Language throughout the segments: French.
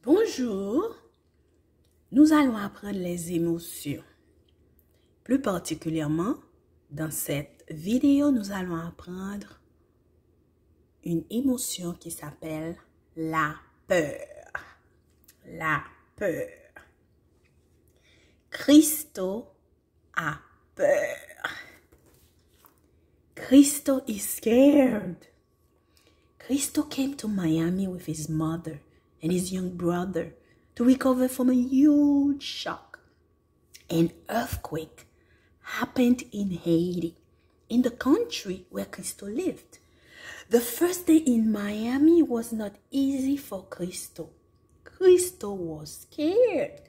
Bonjour, nous allons apprendre les émotions. Plus particulièrement, dans cette vidéo, nous allons apprendre une émotion qui s'appelle la peur. La peur. Cristo a peur. Cristo is scared. Cristo came to Miami with his mother and his young brother to recover from a huge shock. An earthquake happened in Haiti, in the country where Cristo lived. The first day in Miami was not easy for Cristo. Cristo was scared.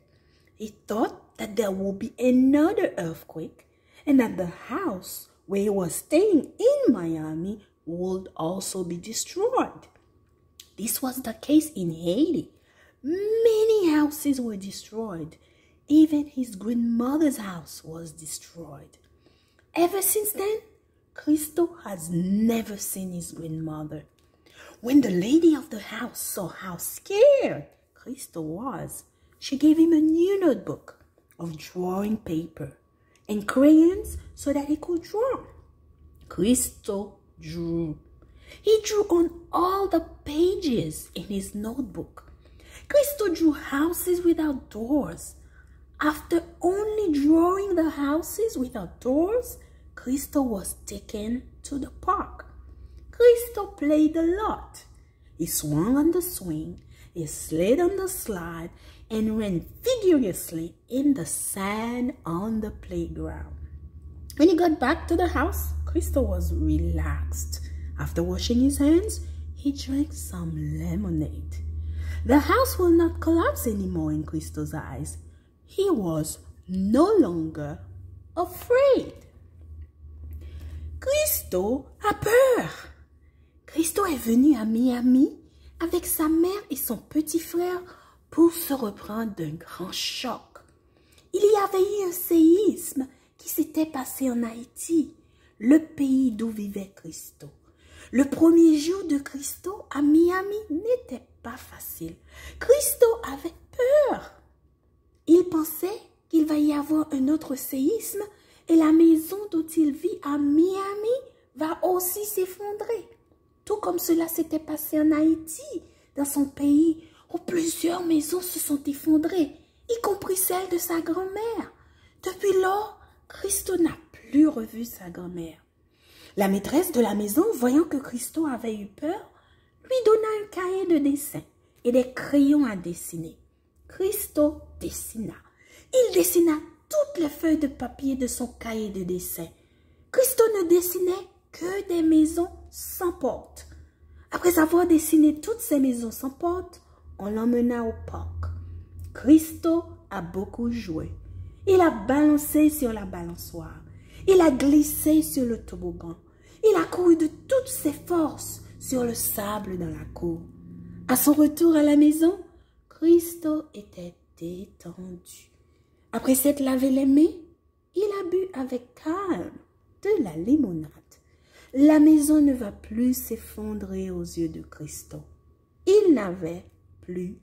He thought that there would be another earthquake and that the house where he was staying in Miami would also be destroyed. This was the case in Haiti. Many houses were destroyed. Even his grandmother's house was destroyed. Ever since then, Cristo has never seen his grandmother. When the lady of the house saw how scared Cristo was, she gave him a new notebook of drawing paper and crayons so that he could draw. Cristo drew. He drew on all the pages in his notebook. Cristo drew houses without doors. After only drawing the houses without doors, Cristo was taken to the park. Cristo played a lot. He swung on the swing, he slid on the slide, and ran vigorously in the sand on the playground. When he got back to the house, Cristo was relaxed. After washing his hands, he drank some lemonade. The house will not collapse anymore in Cristo's eyes. He was no longer afraid. Cristo a peur. Cristo est venu à Miami avec sa mère et son petit frère pour se reprendre d'un grand choc. Il y avait eu un séisme qui s'était passé en Haïti, le pays d'où vivait Cristo. Le premier jour de Cristo à Miami n'était pas facile. Cristo avait peur. Il pensait qu'il va y avoir un autre séisme et la maison dont il vit à Miami va aussi s'effondrer. Tout comme cela s'était passé en Haïti, dans son pays, où plusieurs maisons se sont effondrées, y compris celle de sa grand-mère. Depuis lors, Cristo n'a plus revu sa grand-mère. La maîtresse de la maison, voyant que Cristo avait eu peur, lui donna un cahier de dessin et des crayons à dessiner. Cristo dessina. Il dessina toutes les feuilles de papier de son cahier de dessin. Cristo ne dessinait que des maisons sans porte. Après avoir dessiné toutes ces maisons sans porte, on l'emmena au parc. Cristo a beaucoup joué. Il a balancé sur la balançoire. Il a glissé sur le toboggan. Il a couru de toutes ses forces sur le sable dans la cour. À son retour à la maison, Cristo était détendu. Après s'être lavé les mains, il a bu avec calme de la limonade. La maison ne va plus s'effondrer aux yeux de Cristo. Il n'avait plus